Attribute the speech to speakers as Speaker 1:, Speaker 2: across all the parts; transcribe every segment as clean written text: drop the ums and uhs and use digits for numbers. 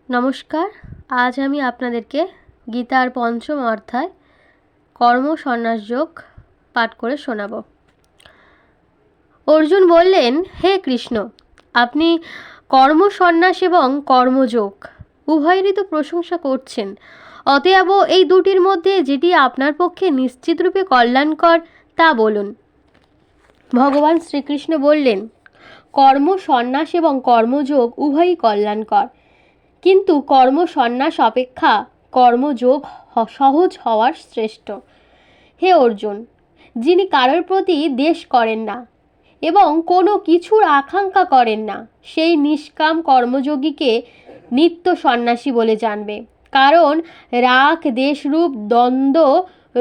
Speaker 1: নমস্কার। আজ আমি আপনাদেরকে গীতার পঞ্চম অধ্যায় কর্ম সন্ন্যাস যোগ পাঠ করে শোনাব। অর্জুন বললেন, হে কৃষ্ণ, আপনি কর্ম সন্ন্যাস এবং কর্মযোগ উভয়েরই তো প্রশংসা করছেন। অতএব এই দুটির মধ্যে যেটি আপনার পক্ষে নিশ্চিতরূপে কল্যাণকর তা বলুন। ভগবান শ্রীকৃষ্ণ বললেন, কর্ম সন্ন্যাস এবং কর্মযোগ উভয়ই কল্যাণকর, কিন্তু কর্ম সন্ন্যাস অপেক্ষা কর্মযোগ সহজ হওয়ার শ্রেষ্ঠ। হে অর্জুন, যিনি কারোর প্রতি দ্বেষ করেন না এবং কোনো কিছুর আকাঙ্ক্ষা করেন না, সেই নিষ্কাম কর্মযোগীকে নিত্য সন্ন্যাসী বলে জানবে। কারণ রাগ দেশরূপ দ্বন্দ্ব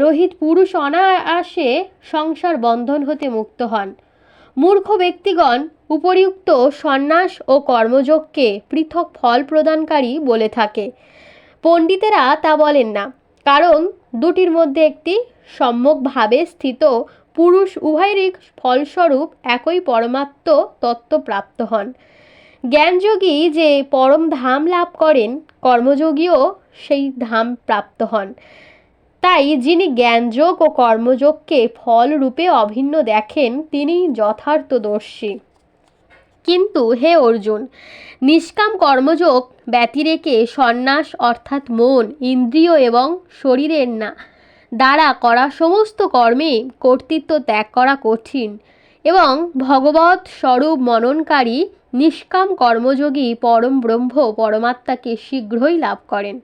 Speaker 1: রহিত পুরুষ অনায়াসে সংসার বন্ধন হতে মুক্ত হন। মূর্খ ব্যক্তিগণ উপরিউক্ত সন্ন্যাস ও কর্মযোগকে পৃথক ফল প্রদানকারী বলে থাকে। পণ্ডিতেরা তা বলেন না, কারণ দুটির মধ্যে একটি সম্যকভাবে স্থিত পুরুষ উভয়েরই ফলস্বরূপ একই পরমাত্ম তত্ত্ব প্রাপ্ত হন। জ্ঞানযোগী যে পরম ধাম লাভ করেন, কর্মযোগীও সেই ধাম প্রাপ্ত হন। তাই যিনি জ্ঞানযোগ ও কর্মযোগকে ফলরূপে অভিন্ন দেখেন, তিনি যথার্থদর্শী। কিন্তু হে অর্জুন, নিষ্কাম কর্মযোগ ব্যতিরেকে সন্ন্যাস অর্থাৎ মন, ইন্দ্রিয় এবং শরীরের দ্বারা করা সমস্ত কর্মে কর্তৃত্ব ত্যাগ করা কঠিন এবং ভগবৎ স্বরূপ মননকারী নিষ্কাম কর্মযোগী পরম ব্রহ্ম পরমাত্মাকে শীঘ্রই লাভ করেন।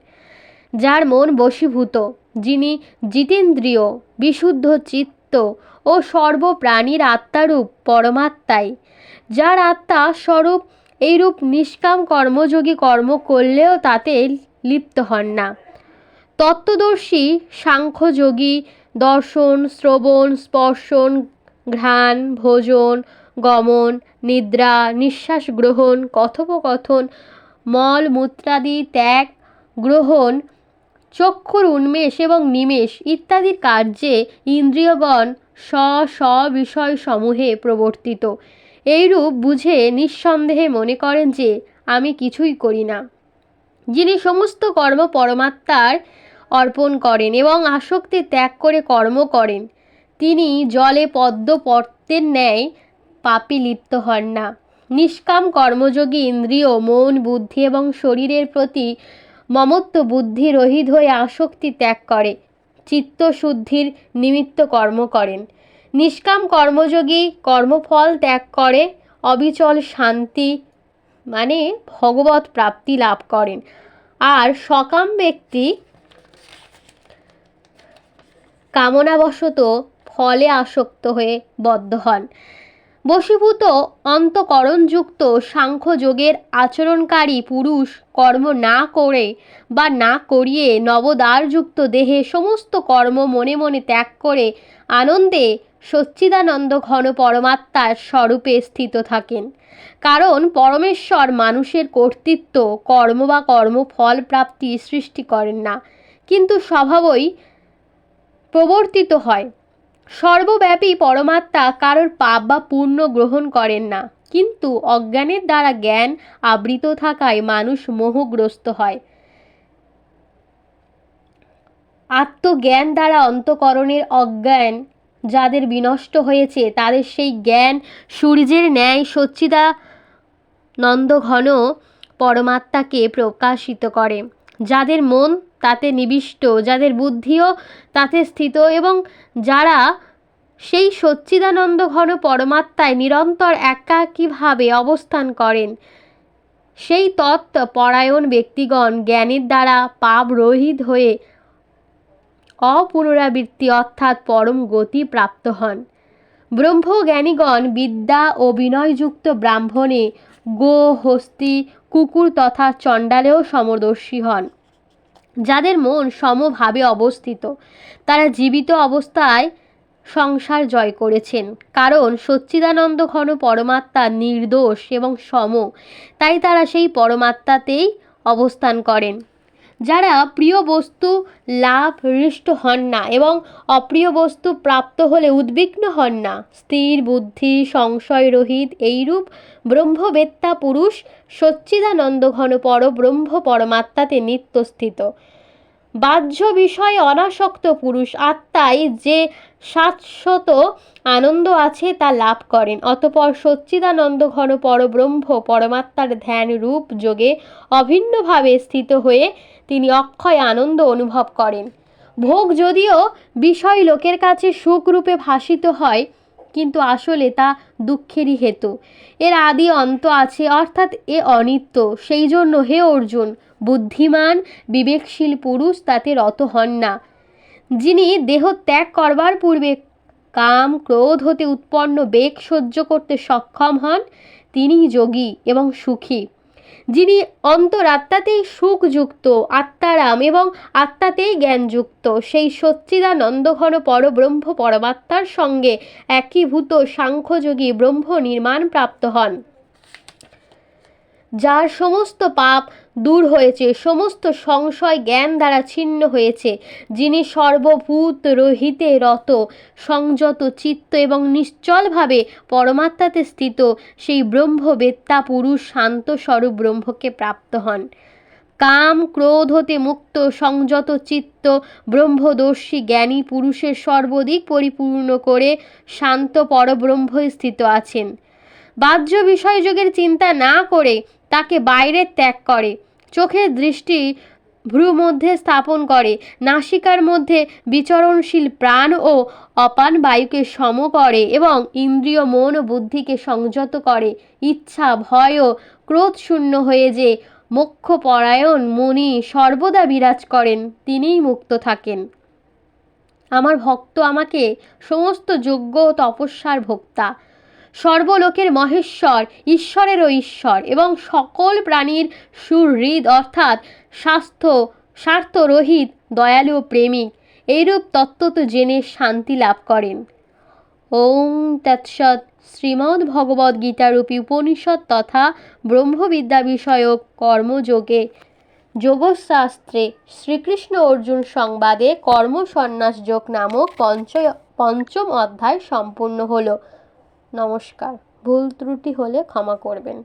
Speaker 1: যার মন বশীভূত, যিনি জিতেন্দ্রিয়, বিশুদ্ধ চিত্ত ও সর্বপ্রাণীর আত্মারূপ পরমাত্মাই, যার আত্মা স্বরূপ এইরূপ নিষ্কাম কর্মযোগী কর্ম করলেও তাতে লিপ্ত হন না। তত্ত্বদর্শী সাংখ্যযোগী দর্শন, শ্রবণ, স্পর্শন, ঘ্রাণ, ভোজন, গমন, নিদ্রা, নিঃশ্বাস গ্রহণ, কথোপকথন, মল মূত্রাদি ত্যাগ, গ্রহণ, চক্ষুর উন্মেষ এবং নিমেষ ইত্যাদির কার্যে ইন্দ্রিয়গণ স্ব বিষয় সমূহে প্রবর্তিত। এইরূপ বুঝে নিঃসন্দেহে মনে করেন যে আমি কিছুই করি না। যিনি সমস্ত কর্ম পরমাত্মার অর্পণ করেন এবং আসক্তি ত্যাগ করে কর্ম করেন, তিনি জলে পদ্ম পর্তের ন্যায় পাপে লিপ্ত হন না। নিষ্কাম কর্মযোগী ইন্দ্রিয়, মন, বুদ্ধি এবং শরীরের প্রতি মমত্ব বুদ্ধি রহিত হয়ে আসক্তি ত্যাগ করে চিত্তশুদ্ধির নিমিত্ত কর্ম করেন। নিষ্কাম কর্মযোগী কর্মফল ত্যাগ করে অবিচল শান্তি মানে ভগবৎ প্রাপ্তি লাভ করেন, আর সকাম ব্যক্তি কামনাবশত ফলে আসক্ত হয়ে বদ্ধ হন। বশীভূত অন্তঃকরণযুক্ত সাংখ্যযোগের আচরণকারী পুরুষ কর্ম না করে বা না করিয়ে নবদ্বারযুক্ত দেহে সমস্ত কর্ম মনে মনে ত্যাগ করে আনন্দে সচ্চিদানন্দ ঘন পরমাত্মার স্বরূপে স্থিত থাকেন। কারণ পরমেশ্বর মানুষের কর্তৃত্ব কর্ম বা কর্মফল প্রাপ্তি সৃষ্টি করেন না, কিন্তু স্বভাবই প্রবর্তিত হয়। সর্বব্যাপী পরমাত্মা কারোর পাপ বা পুণ্য গ্রহণ করেন না, কিন্তু অজ্ঞানের দ্বারা জ্ঞান আবৃত থাকায় মানুষ মোহগ্রস্ত হয়। আত্মজ্ঞান দ্বারা অন্তঃকরণের অজ্ঞান যাদের বিনষ্ট হয়েছে, তাদের সেই জ্ঞান সূর্যের ন্যায় সচ্চিদানন্দঘন পরমাত্মাকে প্রকাশিত করে। যাদের মন তাতে নিবিষ্ট, যাদের বুদ্ধিও তাতে স্থিত এবং যারা সেই সচ্চিদানন্দ ঘন পরমাত্মায় নিরন্তর একাকীভাবে অবস্থান করেন, সেই তত্ত্ব পরায়ণ ব্যক্তিগণ জ্ঞানের দ্বারা পাপ রহিত হয়ে অপুনরাবৃত্তি অর্থাৎ পরম গতি প্রাপ্ত হন। ব্রহ্মজ্ঞানীগণ বিদ্যা ও বিনয়যুক্ত ব্রাহ্মণে, গো, হস্তি, কুকুর তথা চণ্ডালেও সমদর্শী হন। যাদের মন সমভাবে অবস্থিত, তারা জীবিত অবস্থায় সংসার জয় করেছেন। কারণ সচ্চিদানন্দ ঘন পরমাত্মা নির্দোষ এবং সম, তাই তারা সেই পরমাত্মাতেই অবস্থান করেন। যারা প্রিয় বস্তু লাভ হৃষ্ট হন না এবং অপ্রিয় বস্তু প্রাপ্ত হলে উদ্বিগ্ন হন না, স্থির বুদ্ধি সংশয় রহিত, এইরূপ ব্রহ্মবেত্তা পুরুষ সচ্চিদানন্দ ঘন পরব্রহ্ম পরমাত্মাতে নিত্যস্থিত। বাহ্য বিষয়ে অনাসক্ত পুরুষ আত্মায় যে শাশ্বত আনন্দ আছে তা লাভ করেন। অতঃপর সচ্চিদানন্দ ঘন পরব্রহ্ম পরমাত্মার ধ্যান রূপ যোগে অভিন্নভাবে স্থিত হয়ে তিনি অক্ষয় আনন্দ অনুভব করেন। ভোগ যদিও বিষয় লোকের কাছে সুখরূপে ভাসিত হয়, কিন্তু আসলে তা দুঃখেরই হেতু। এর আদি অন্ত আছে, অর্থাৎ এ অনিত্য। সেই জন্য হে অর্জুন, বুদ্ধিমান বিবেকশীল পুরুষ তাতে রত হন না। যিনি দেহ ত্যাগ করবার পূর্বে কাম ক্রোধ হতে উৎপন্ন বেগ সহ্য করতে সক্ষম হন, তিনিই যোগী এবং সুখী। যিনি অন্তরাত্মাতেই সুখযুক্ত, আত্মারাম এবং আত্মাতেই জ্ঞানযুক্ত, সেই সচ্চিদানন্দ ঘন পরব্রহ্ম পরমাত্মার সঙ্গে একীভূত সাংখ্যযোগী ব্রহ্ম নির্মাণ প্রাপ্ত হন। যার সমস্ত পাপ দূর হয়েছে, সমস্ত সংশয় জ্ঞান দ্বারা ছিন্ন হয়েছে, যিনি সর্বভূত রহিতে রত, সংযত চিত্ত এবং নিশ্চলভাবে পরমাত্মাতে স্থিত, সেই ব্রহ্মবেত্তা পুরুষ শান্ত স্বরূপ ব্রহ্মকে প্রাপ্ত হন। কাম ক্রোধ হতে মুক্ত সংযত চিত্ত ব্রহ্মদর্শী জ্ঞানী পুরুষের সর্বদিক পরিপূর্ণ করে শান্ত পরব্রহ্মে স্থিত আছেন। বাহ্য বিষয়যোগের চিন্তা না করে তাকে বাইরে ত্যাগ করে, চোখের দৃষ্টি ভ্রু মধ্যে স্থাপন করে, নাসিকার মধ্যে বিচরণশীল প্রাণ ও অপান বায়ুকে সম করে এবং ইন্দ্রিয় মন ও বুদ্ধিকে সংযত করে, ইচ্ছা ভয় ও ক্রোধ শূন্য হয়ে যে মোক্ষপরায়ণ মুনি সর্বদা বিরাজ করেন, তিনিই মুক্ত থাকেন। আমার ভক্ত আমাকে সমস্ত যজ্ঞ ও তপস্যার ভোক্তা, সর্বলোকের মহেশ্বর, ঈশ্বরেরও ঈশ্বর এবং সকল প্রাণীর সুহৃদ অর্থাৎ স্বার্থরহিত দয়ালু প্রেমিক, এইরূপ তত্ত্ব জেনে শান্তি লাভ করেন। ওম তৎসৎ। শ্রীমদ্ ভগবদ্ গীতারূপী উপনিষদ তথা ব্রহ্মবিদ্যা বিষয়ক কর্মযোগে যোগশাস্ত্রে শ্রীকৃষ্ণ অর্জুন সংবাদে কর্ম সন্ন্যাস যোগ নামক পঞ্চম অধ্যায় সম্পূর্ণ হলো। নমস্কার। ভুল ত্রুটি হলে ক্ষমা করবেন।